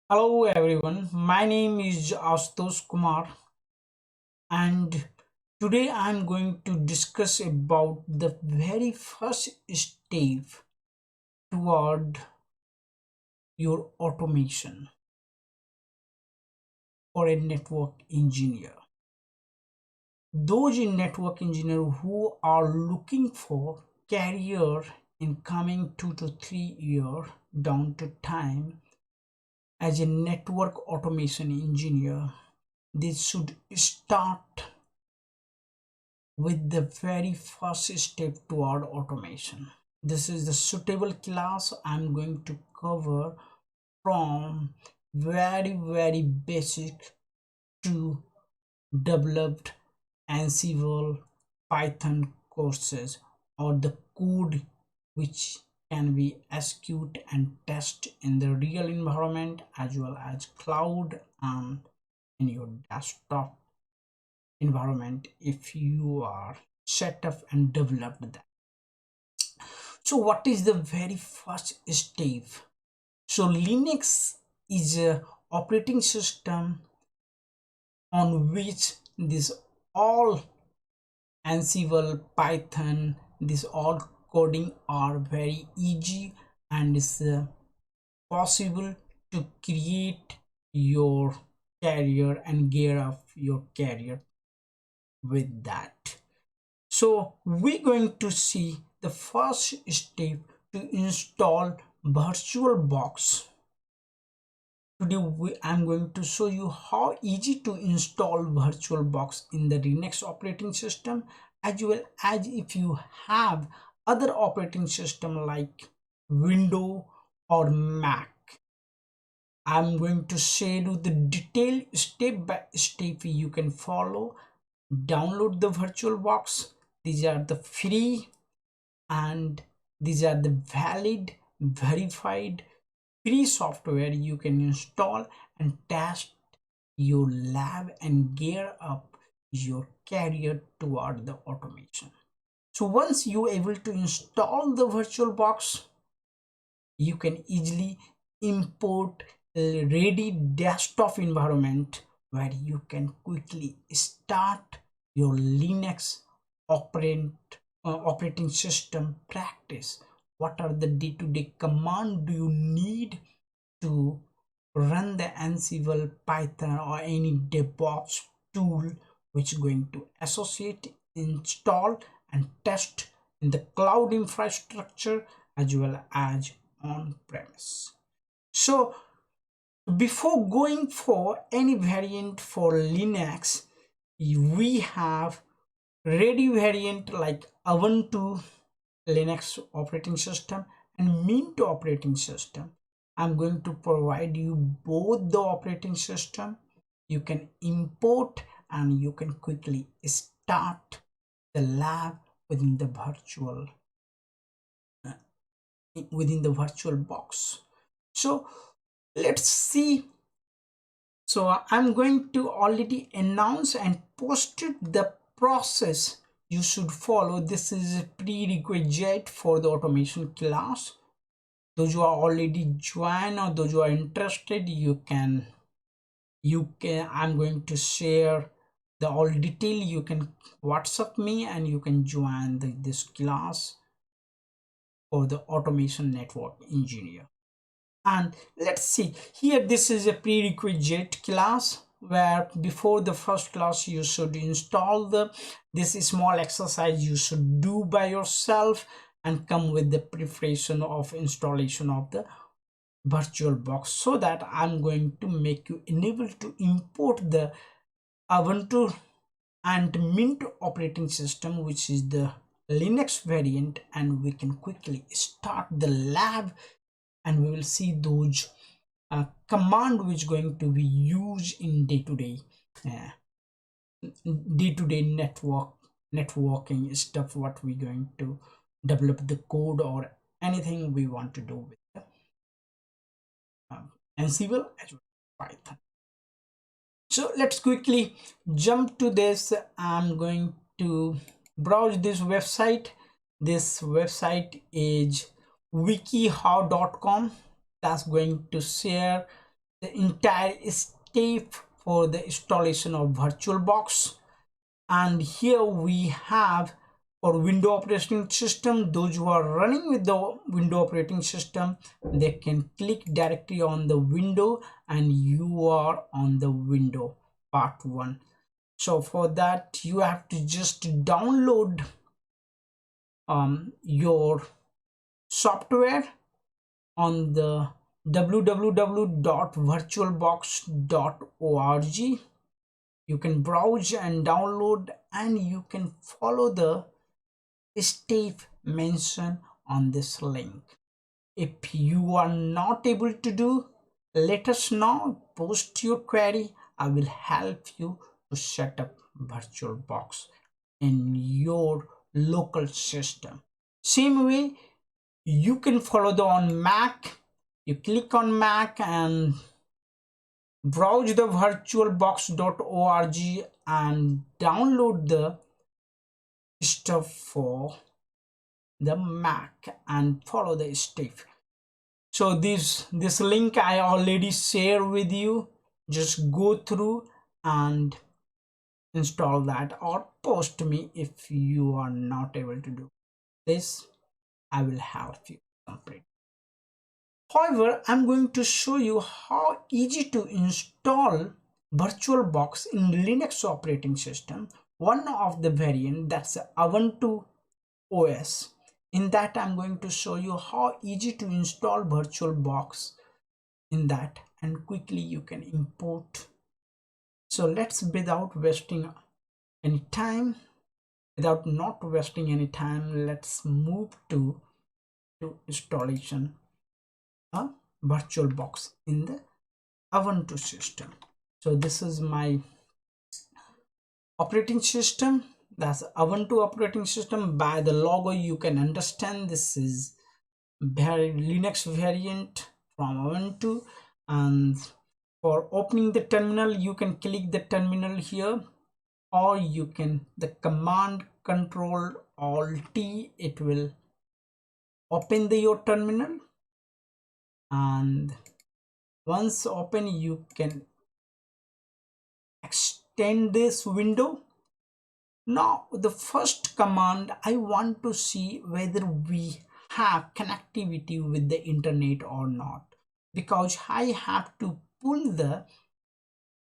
Hello everyone, my name is Astos Kumar and today I'm going to discuss about the very first step toward your automation for a network engineer. Those in network engineer who are looking for career in coming 2 to 3 years down to time as a network automation engineer, they should start with the very first step toward automation. This is the suitable class I'm going to cover from very basic to developed Ansible Python courses or the code which can be execute and test in the real environment as well as cloud and in your desktop environment if you are set up and developed that. So what is the very first step? So Linux is a operating system on which this all Ansible, Python, this all coding are very easy and it's possible to create your career and gear up your career with that. So we're going to see the first step to install Virtualbox. Today I'm going to show you how easy to install Virtualbox in the Linux operating system as well as if you have other operating system like Windows or Mac. I'm going to share you the detailed step by step you can follow. Download the Virtualbox. These are the free and these are the valid verified free software you can install and test your lab and gear up your career toward the automation. So once you able to install the Virtualbox, you can easily import a ready desktop environment where you can quickly start your Linux operating system practice. What are the day-to-day command do you need to run the Ansible, Python or any DevOps tool which is going to associate, install and test in the cloud infrastructure as well as on premise. So before going for any variant for Linux, we have ready variant like Ubuntu Linux operating system and Mint operating system. I'm going to provide you both the operating system. You can import and you can quickly start the lab within the Virtualbox. So let's see. So I'm going to already announce and posted the process you should follow. This is a prerequisite for the automation class. Those who are already joined or those who are interested, you can I'm going to share the all detail. You can WhatsApp me and you can join this class for the automation network engineer. And let's see here, this is a prerequisite class where before the first class you should install this small exercise you should do by yourself and come with the preparation of installation of the Virtualbox, so that I'm going to make you enable to import the Ubuntu and Mint operating system, which is the Linux variant, and we can quickly start the lab and we will see those command which going to be used in day-to-day networking stuff, what we going to develop the code or anything we want to do with the Ansible as well as Python. So let's quickly jump to this. I'm going to browse this website. This website is wikihow.com. That's going to share the entire step for the installation of VirtualBox. And here we have for window operating system, those who are running with the window operating system, they can click directly on the window and you are on the window part 1. So for that you have to just download your software on the www.virtualbox.org. You can browse and download and you can follow the step mentioned on this link. If you are not able to do, let us know, post your query. I will help you to set up VirtualBox in your local system. Same way you can follow the on Mac. You click on Mac and browse the virtualbox.org and download the stuff for the Mac and follow the step. So this link I already share with you. Just go through and install that, or post me if you are not able to do this. I will help you complete. However, I'm going to show you how easy to install VirtualBox in Linux operating system. One of the variant, that's Ubuntu OS. In that I'm going to show you how easy to install VirtualBox in that, and quickly you can import. So let's, without wasting any time, let's move to installation a VirtualBox in the Ubuntu system. So this is my operating system, that's Ubuntu operating system. By the logo you can understand this is Linux variant from Ubuntu. And for opening the terminal you can click the terminal here, or you can the command control alt T, it will open your terminal. And once open you can extend this window. Now the first command, I want to see whether we have connectivity with the internet or not, because I have to pull the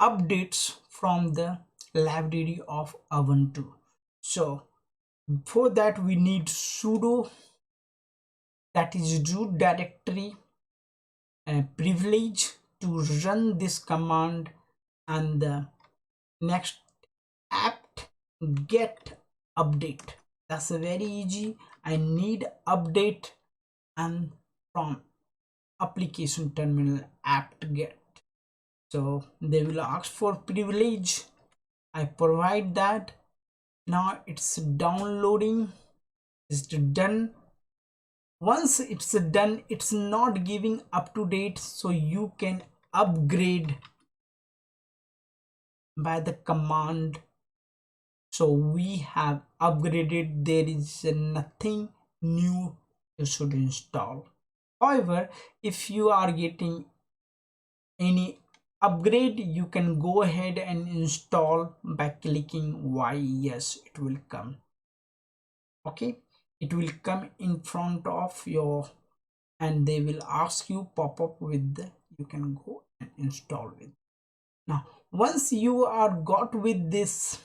updates from the library of Ubuntu. So for that we need sudo, that is root directory privilege, to run this command, and the next apt get update. That's very easy. I need update, and from application terminal apt get. So they will ask for privilege, I provide that. Now it's downloading, it's done. Once it's done, it's not giving up to date, so you can upgrade by the command. So we have upgraded, there is nothing new you should install. However, if you are getting any upgrade, you can go ahead and install by clicking Y. Yes, it will come. Okay, it will come in front of your, and they will ask you pop up with the, you can go and install with. Now once you are got with this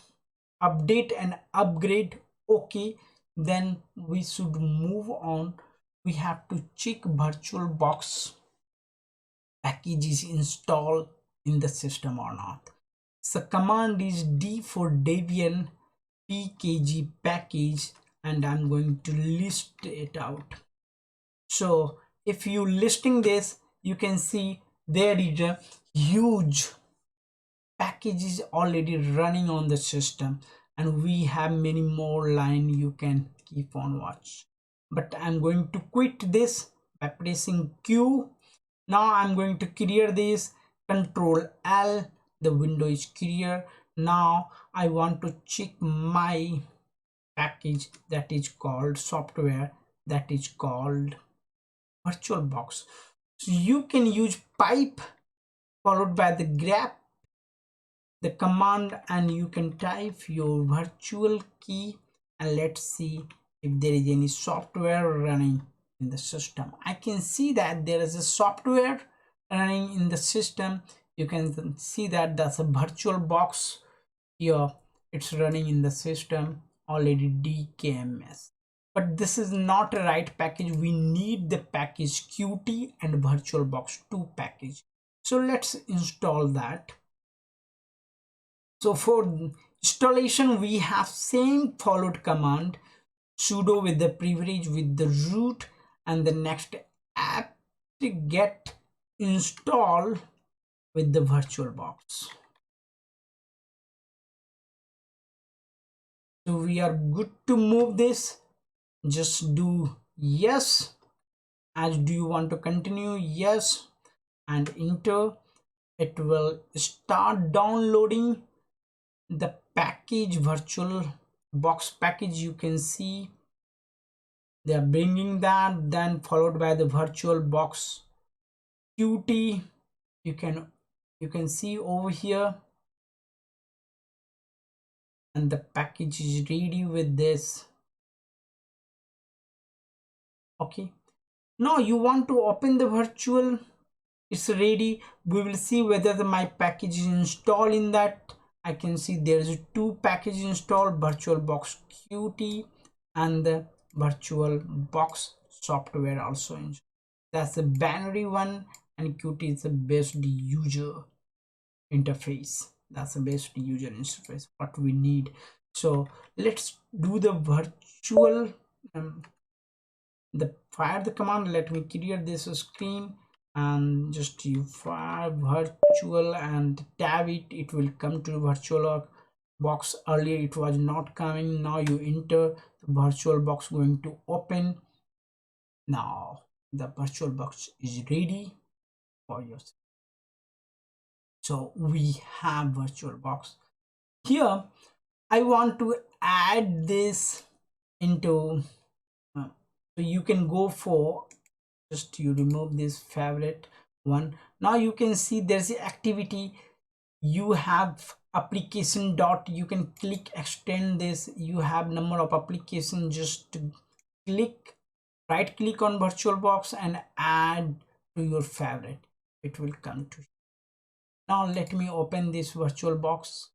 update and upgrade, okay, then we should move on. We have to check VirtualBox package is installed in the system or not. So command is D for Debian dpkg package, and I'm going to list it out. So if you listing this, you can see there is a huge package is already running on the system, and we have many more line you can keep on watch. But I'm going to quit this by pressing Q. Now I'm going to clear this, Control L, the window is clear. Now I want to check my package that is called software, that is called VirtualBox. So you can use pipe followed by the grep the command, and you can type your virtual key, and let's see if there is any software running in the system. I can see that there is a software running in the system. You can see that that's a Virtualbox here. It's running in the system already, dkms, but this is not a right package. We need the package qt and Virtualbox 2 package. So let's install that. So for installation, we have same followed command, sudo with the privilege with the root, and the next apt get install with the Virtualbox. So we are good to move this. Just do yes. As do you want to continue? Yes, and enter. It will start downloading the package, Virtualbox package. You can see they are bringing that, then followed by the Virtualbox qt. You can see over here, and the package is ready with this. Okay, now you want to open the virtual, it's ready. We will see whether my package is installed in that. I can see there's two packages installed, Virtualbox qt and the Virtualbox software also installed. That's the binary one, and qt is the best user interface. That's the best user interface what we need. So let's do the virtual the fire the command. Let me clear this screen, and just you fire virtual and tab it. It will come to Virtualbox. Earlier it was not coming. Now you enter the Virtualbox going to open. Now the Virtualbox is ready for you. So we have Virtualbox here. I want to add this into so you can go for, just you remove this favorite one. Now you can see there's the activity. You have application dot, you can click extend this. You have number of application, just click, right click on Virtualbox and add to your favorite. It will come to you. Now let me open this Virtualbox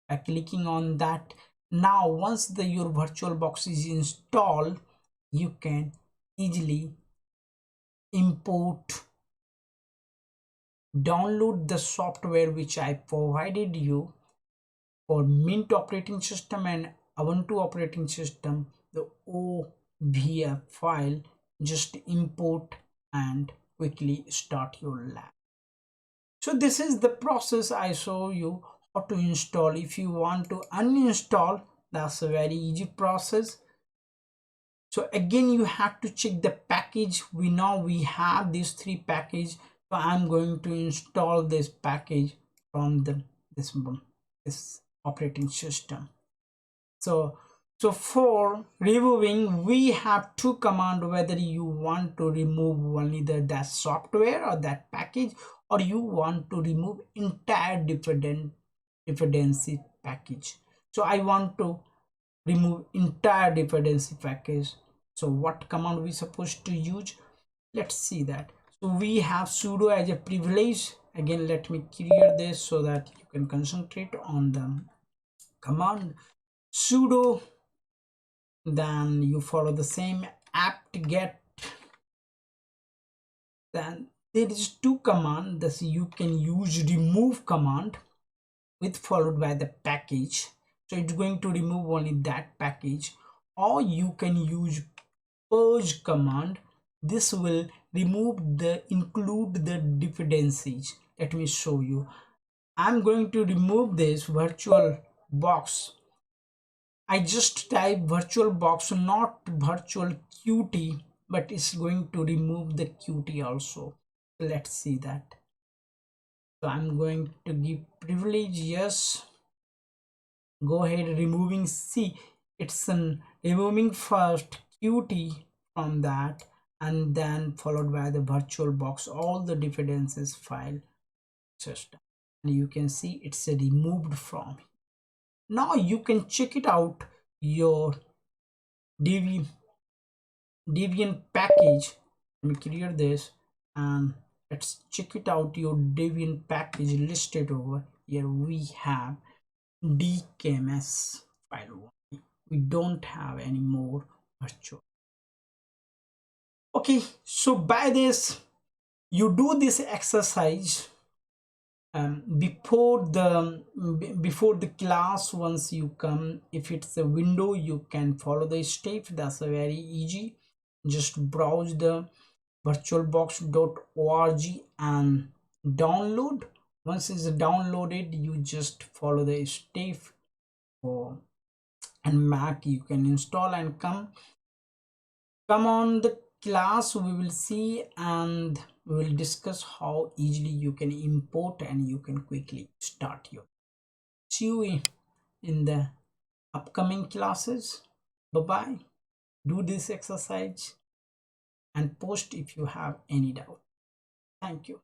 by clicking on that. Now once your Virtualbox is installed, you can easily import, download the software which I provided you for Mint operating system and Ubuntu operating system, the OVF file. Just import and quickly start your lab. So this is the process I show you how to install. If you want to uninstall, that's a very easy process. So again, you have to check the package. We know we have these three packages, so I'm going to install this package from this operating system. So for removing, we have two commands, whether you want to remove only that software or that package, or you want to remove entire dependency package. So I want to remove entire dependency package. So what command we supposed to use? Let's see that. So we have sudo as a privilege. Again, let me clear this so that you can concentrate on the command. Sudo, then you follow the same apt get. Then there is two command. This you can use remove command with followed by the package. So it's going to remove only that package, or you can use purge command. This will include the dependencies. Let me show you. I'm going to remove this Virtualbox. I just type Virtualbox, not virtual qt, but it's going to remove the qt also. Let's see that. So I'm going to give privilege yes. Go ahead, removing, see it's removing first qt from that, and then followed by the Virtualbox, all the dependencies file. system, and you can see it's removed from. Now you can check it out your dev debian package. Let me clear this, and let's check it out your debian package listed over here. We have dkms file. We don't have any more virtual. Okay, so by this you do this exercise before the class. Once you come, if it's a window, you can follow the step. That's a very easy. Just browse the virtualbox.org and download. Once it's downloaded, you just follow the step. For and Mac, you can install and come on the class. We will see, and we will discuss how easily you can import and you can quickly start your. See you in the upcoming classes. Bye bye. Do this exercise and post if you have any doubt. Thank you.